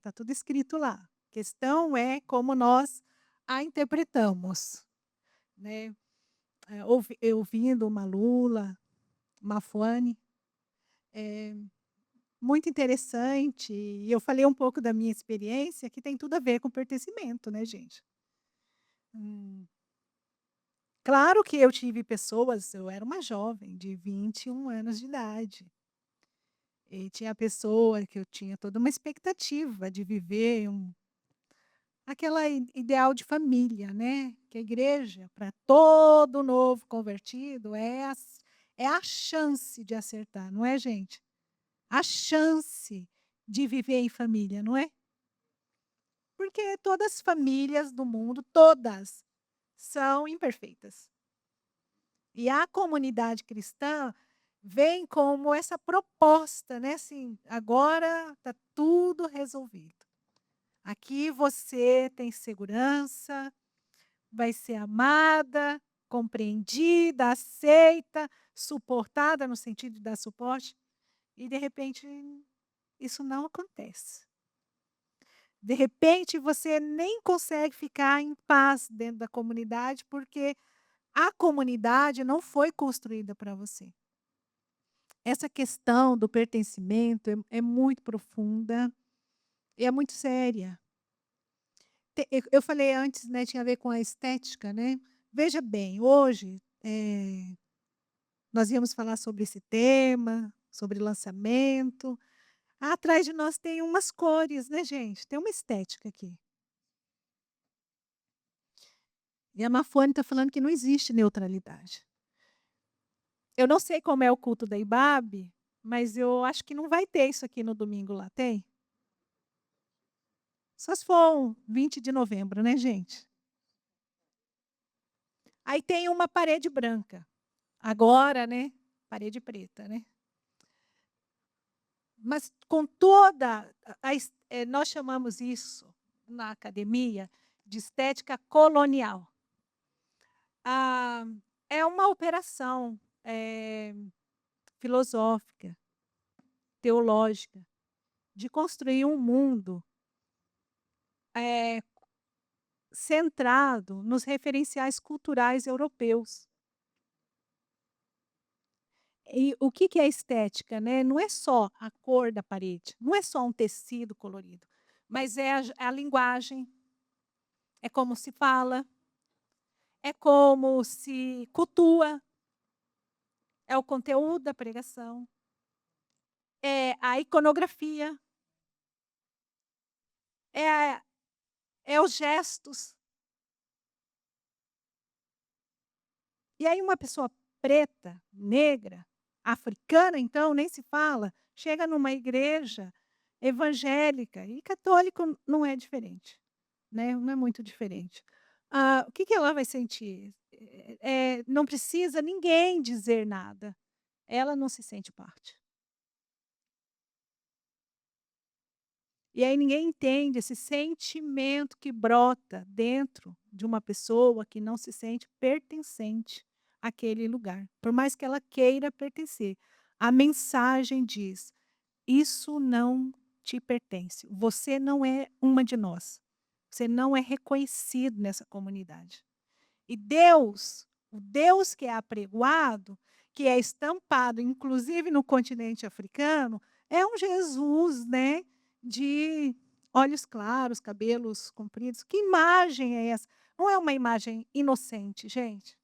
Tá tudo escrito lá. A questão é como nós a interpretamos, né. Ouvindo uma Lula, uma Fone, eh muito interessante, e eu falei um pouco da minha experiência, que tem tudo a ver com pertencimento, né, gente. Hum, claro que eu tive pessoas, eu era uma jovem de 21 anos de idade, e tinha pessoa que eu tinha toda uma expectativa de viver aquela ideal de família, né, que a igreja, para todo novo convertido, é a chance de acertar, não é, gente? A chance de viver em família, não é? Porque todas as famílias do mundo, todas, são imperfeitas. E a comunidade cristã vem como essa proposta, né, assim, agora está tudo resolvido. Aqui você tem segurança, vai ser amada, compreendida, aceita, suportada no sentido de dar suporte, e de repente isso não acontece. De repente, você nem consegue ficar em paz dentro da comunidade, porque a comunidade não foi construída para você. Essa questão do pertencimento é muito profunda e é muito séria. Eu falei antes, né, tinha a ver com a estética, né. Veja bem, hoje, nós íamos falar sobre esse tema, sobre lançamento. Atrás de nós tem umas cores, né, gente, tem uma estética aqui. E a Mafone está falando que não existe neutralidade. Eu não sei como é o culto da IBAB, mas eu acho que não vai ter isso aqui no domingo lá, tem? Só se for um 20 de novembro, né, gente? Aí tem uma parede branca. Agora, né, parede preta, né? Mas com toda nós chamamos isso na academia de estética colonial. É uma operação filosófica, teológica, de construir um mundo centrado nos referenciais culturais europeus. E o que é estética, né? Não é só a cor da parede, não é só um tecido colorido, mas é a linguagem, é como se fala, é como se cultua, é o conteúdo da pregação, é a iconografia, é os gestos. E aí uma pessoa preta, negra, africana, então, nem se fala, chega numa igreja evangélica, e católico não é diferente, né, não é muito diferente. O que ela vai sentir? Não precisa ninguém dizer nada, ela não se sente parte. E aí ninguém entende esse sentimento que brota dentro de uma pessoa que não se sente pertencente àquele lugar, por mais que ela queira pertencer. A mensagem diz: isso não te pertence, você não é uma de nós, você não é reconhecido nessa comunidade. E Deus, o Deus que é apregoado, que é estampado, inclusive no continente africano, é um Jesus, né, de olhos claros, cabelos compridos. Que imagem é essa? Não é uma imagem inocente, gente.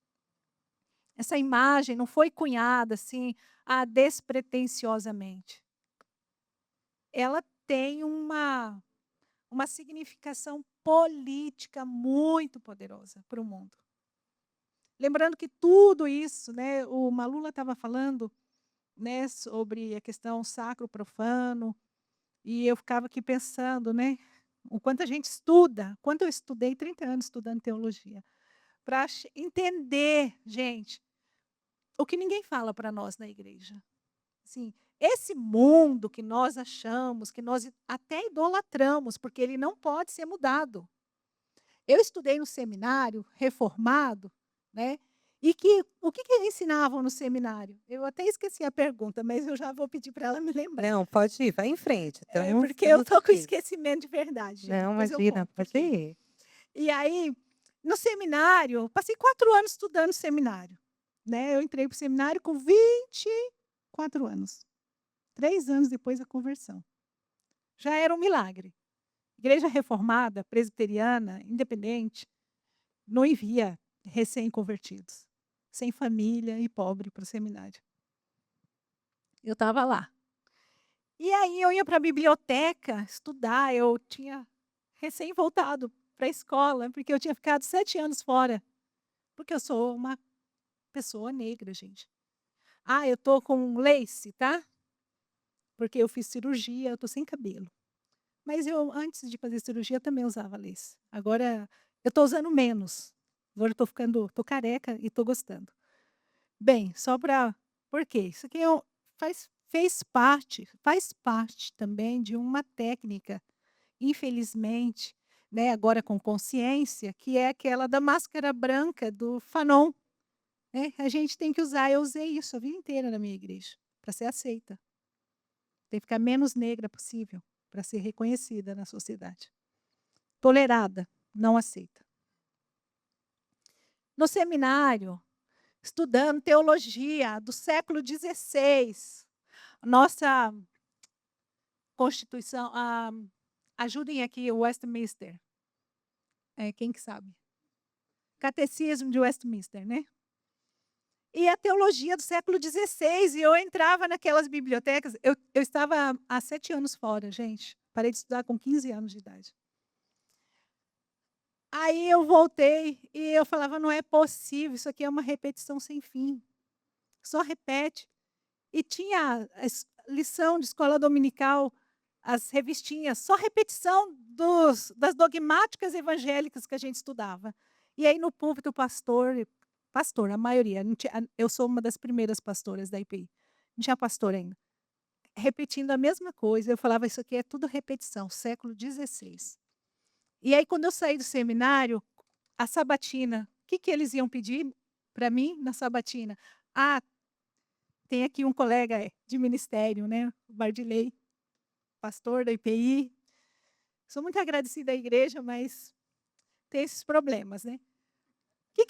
Essa imagem não foi cunhada assim, despretensiosamente. Ela tem uma significação política muito poderosa para o mundo. Lembrando que tudo isso, né, o Malula estava falando, né, sobre a questão sacro-profano, e eu ficava aqui pensando, né, o quanto a gente estuda, quanto eu estudei 30 anos estudando teologia, para entender, gente, o que ninguém fala para nós na igreja. Assim, esse mundo que nós achamos, que nós até idolatramos, porque ele não pode ser mudado. Eu estudei no seminário reformado, né? E o que ensinavam no seminário? Eu até esqueci a pergunta, mas eu já vou pedir para ela me lembrar. Não, pode ir, vai em frente. Porque eu estou com esquecimento de verdade. Gente. Não, Depois imagina, pode ir. E aí, no seminário, passei 4 anos estudando seminário. Né? Eu entrei para o seminário com 24 anos. 3 anos depois da conversão. Já era um milagre. Igreja reformada, presbiteriana, independente, não envia recém-convertidos, sem família e pobre para o seminário. Eu estava lá. E aí eu ia para a biblioteca estudar, eu tinha recém voltado para a escola, porque eu tinha ficado 7 anos fora, porque eu sou uma pessoa negra, gente. Eu estou com lace, tá? Porque eu fiz cirurgia, eu estou sem cabelo. Mas eu, antes de fazer cirurgia, também usava lace. Agora, eu estou usando menos. Agora estou careca e estou gostando. Bem, só para... Por quê? Isso aqui faz parte também de uma técnica, infelizmente, né, agora com consciência, que é aquela da máscara branca do Fanon. Né? A gente tem que usar, eu usei isso a vida inteira na minha igreja, para ser aceita. Tem que ficar menos negra possível, para ser reconhecida na sociedade. Tolerada, não aceita. No seminário, estudando teologia do século XVI, nossa Constituição, ajudem aqui o Westminster. Quem que sabe? Catecismo de Westminster, né? E a teologia do século XVI, e eu entrava naquelas bibliotecas, eu estava há 7 anos fora, gente. Parei de estudar com 15 anos de idade. Aí eu voltei e eu falava, não é possível, isso aqui é uma repetição sem fim. Só repete. E tinha a lição de escola dominical, as revistinhas, só repetição das dogmáticas evangélicas que a gente estudava. E aí no púlpito o pastor, a maioria, eu sou uma das primeiras pastoras da IPI, não tinha pastor ainda, repetindo a mesma coisa. Eu falava, isso aqui é tudo repetição, século XVI. E aí, quando eu saí do seminário, a sabatina, o que eles iam pedir para mim na sabatina? Tem aqui um colega de ministério, né? O Bardilei, pastor da IPI. Sou muito agradecida à igreja, mas tem esses problemas, né? O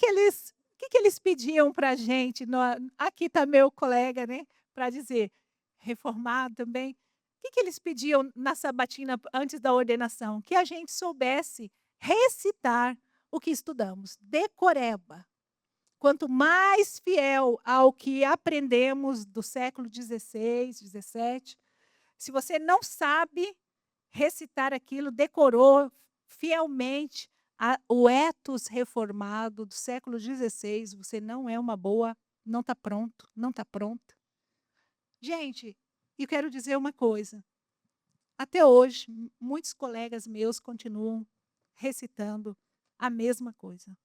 que eles pediam para a gente? Aqui está meu colega, né? Para dizer, reformado também. O que eles pediam na sabatina antes da ordenação? Que a gente soubesse recitar o que estudamos. Decoreba. Quanto mais fiel ao que aprendemos do século XVI, XVII, se você não sabe recitar aquilo, decorou fielmente o etos reformado do século XVI, você não é uma boa, não está pronto, não está pronta. Gente, eu quero dizer uma coisa. Até hoje, muitos colegas meus continuam recitando a mesma coisa.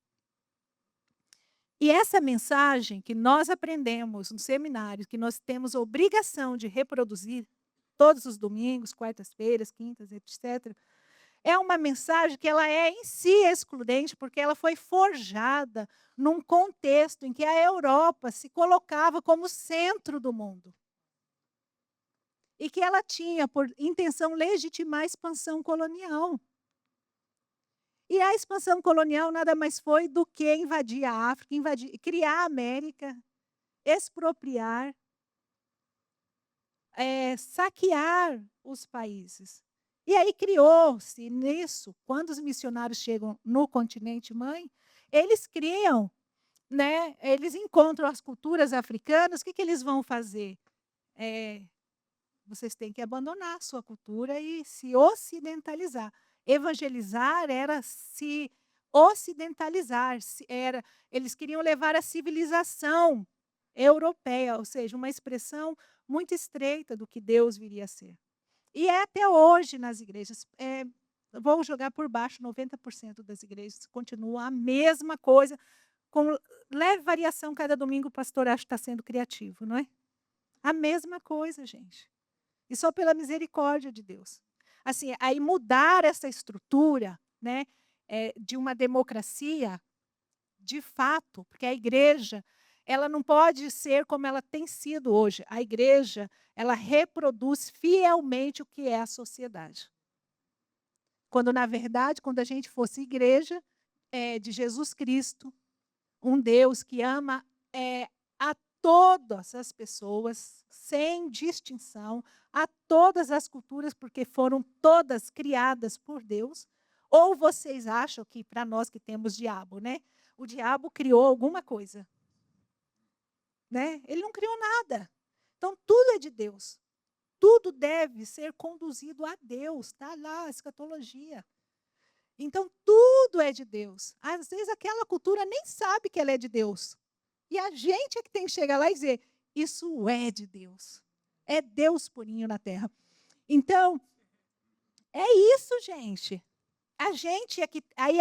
E essa mensagem que nós aprendemos no seminário, que nós temos obrigação de reproduzir todos os domingos, quartas-feiras, quintas, etc., é uma mensagem que ela é em si excludente, porque ela foi forjada num contexto em que a Europa se colocava como centro do mundo. E que ela tinha por intenção legitimar a expansão colonial. E a expansão colonial nada mais foi do que invadir a África, criar a América, expropriar, saquear os países. E aí criou-se nisso, quando os missionários chegam no continente mãe, eles criam, né, eles encontram as culturas africanas, o que eles vão fazer? Vocês têm que abandonar a sua cultura e se ocidentalizar. Evangelizar era se ocidentalizar, eles queriam levar a civilização europeia, ou seja, uma expressão muito estreita do que Deus viria a ser. E é até hoje nas igrejas. Vou jogar por baixo, 90% das igrejas continua a mesma coisa, com leve variação cada domingo. O pastor acho que está sendo criativo, não é? A mesma coisa, gente. E só pela misericórdia de Deus. Assim, aí mudar essa estrutura, né, de uma democracia, de fato, porque a igreja, ela não pode ser como ela tem sido hoje. A igreja, ela reproduz fielmente o que é a sociedade. Quando, na verdade, quando a gente fosse igreja de Jesus Cristo, um Deus que ama a todas as pessoas, sem distinção, a todas as culturas, porque foram todas criadas por Deus. Ou vocês acham que, para nós que temos diabo, né? O diabo criou alguma coisa. Né? Ele não criou nada. Então, tudo é de Deus. Tudo deve ser conduzido a Deus. Está lá a escatologia. Então, tudo é de Deus. Às vezes, aquela cultura nem sabe que ela é de Deus. E a gente é que tem que chegar lá e dizer, isso é de Deus. É Deus purinho na terra. Então, é isso, gente. A gente é que... Aí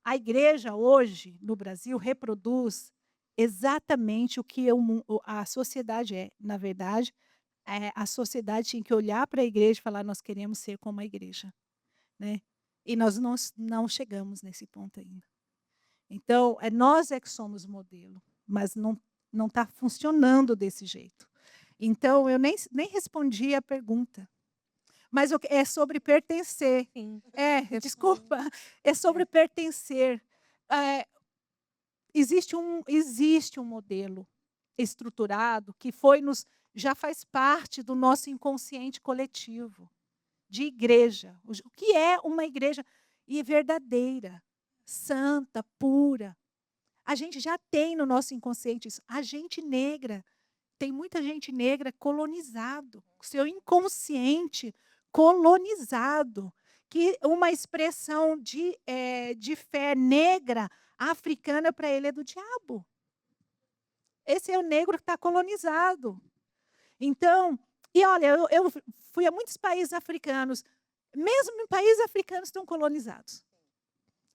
a igreja hoje, no Brasil, reproduz exatamente o que a sociedade é. Na verdade, a sociedade tinha que olhar para a igreja e falar, nós queremos ser como a igreja. Né? E nós não chegamos nesse ponto ainda. Então, nós é que somos modelo, mas não está funcionando desse jeito. Então, eu nem respondi a pergunta. Mas é sobre pertencer. Sim. Desculpa. É sobre pertencer. Existe um modelo estruturado que já faz parte do nosso inconsciente coletivo, de igreja. O que é uma igreja verdadeira, santa, pura? A gente já tem no nosso inconsciente isso. A gente negra, tem muita gente negra colonizado, seu inconsciente colonizado, que uma expressão de fé negra africana para ele é do diabo. Esse é o negro que está colonizado. Então, e olha, eu fui a muitos países africanos, mesmo em países africanos estão colonizados.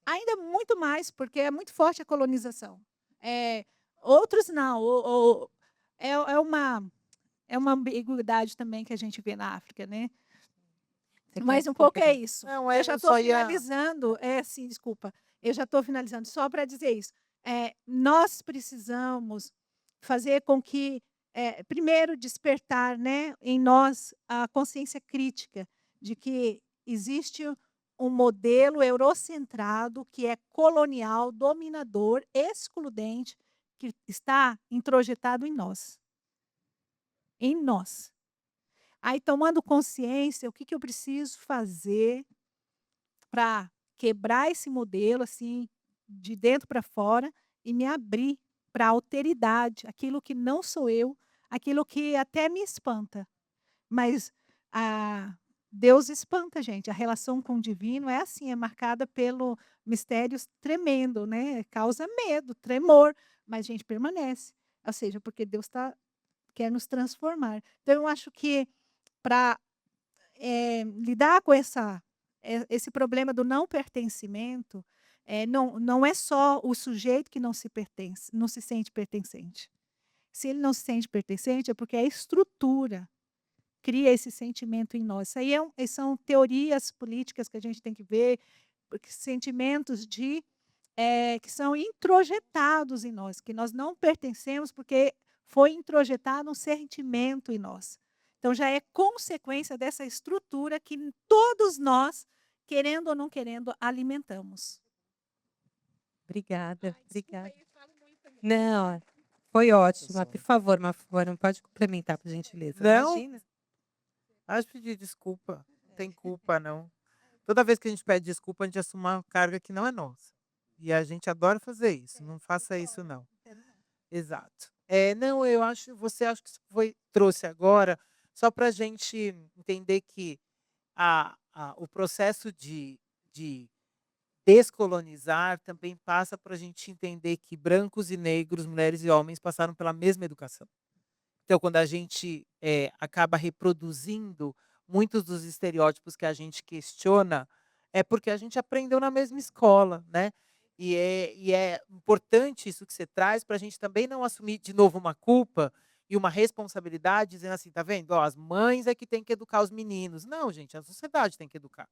Ainda muito mais, porque é muito forte a colonização. Outros não. É uma ambiguidade também que a gente vê na África, né? Mas um pouco é isso. Não, eu já estou finalizando. Sim, desculpa. Eu já estou finalizando. Só para dizer isso. Nós precisamos fazer com que, primeiro, despertar, né, em nós a consciência crítica de que existe um modelo eurocentrado que é colonial, dominador, excludente, que está introjetado em nós. Em nós. Aí, tomando consciência, o que eu preciso fazer para quebrar esse modelo, assim, de dentro para fora e me abrir para a alteridade, aquilo que não sou eu, aquilo que até me espanta. Mas a Deus espanta, gente. A relação com o divino é assim, é marcada pelo mistérios tremendo, né? Causa medo, tremor, mas a gente permanece. Ou seja, porque Deus quer nos transformar. Então, eu acho que para lidar com esse problema do não pertencimento, não é só o sujeito que não se pertence, não se sente pertencente. Se ele não se sente pertencente, é porque a estrutura cria esse sentimento em nós. Isso aí são teorias políticas que a gente tem que ver, porque sentimentos que são introjetados em nós, que nós não pertencemos porque foi introjetado um sentimento em nós. Então já é consequência dessa estrutura que todos nós, querendo ou não querendo, alimentamos. Obrigada, Desculpa obrigada. aí, falo muito também. Não, foi ótima. Pessoal. Por favor, Mafona, pode complementar, por gentileza. Não, Imagina. acho pedir desculpa. Não tem culpa, não. Toda vez que a gente pede desculpa, a gente assume uma carga que não é nossa. E a gente adora fazer isso. Não faça isso, não. Exato. Não, eu acho, você acha que isso trouxe agora, só para a gente entender que o processo de descolonizar também passa para a gente entender que brancos e negros, mulheres e homens passaram pela mesma educação. Então, quando a gente acaba reproduzindo muitos dos estereótipos que a gente questiona, é porque a gente aprendeu na mesma escola, né? E é importante isso que você traz para a gente também não assumir de novo uma culpa e uma responsabilidade, dizendo assim, tá vendo? Ó, as mães é que tem que educar os meninos. Não, gente, a sociedade tem que educar.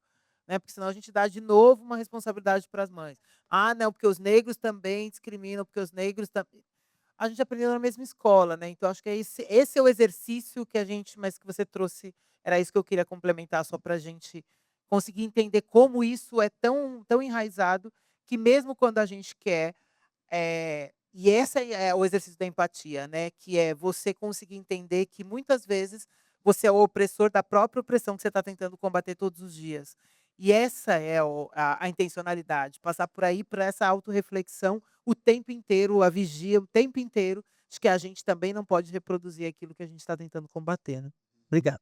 Né? Porque senão a gente dá de novo uma responsabilidade para as mães. Ah, não, porque os negros também discriminam, porque os negros também. A gente aprendeu na mesma escola, né, então acho que é esse é o exercício que a gente mas que você trouxe, era isso que eu queria complementar só para a gente conseguir entender como isso é tão enraizado, que mesmo quando a gente quer, e essa é o exercício da empatia, né, que é você conseguir entender que muitas vezes você é o opressor da própria opressão que você está tentando combater todos os dias. E essa é a intencionalidade, passar por aí, para essa autorreflexão o tempo inteiro, a vigia o tempo inteiro, de que a gente também não pode reproduzir aquilo que a gente está tentando combater, né. Obrigado.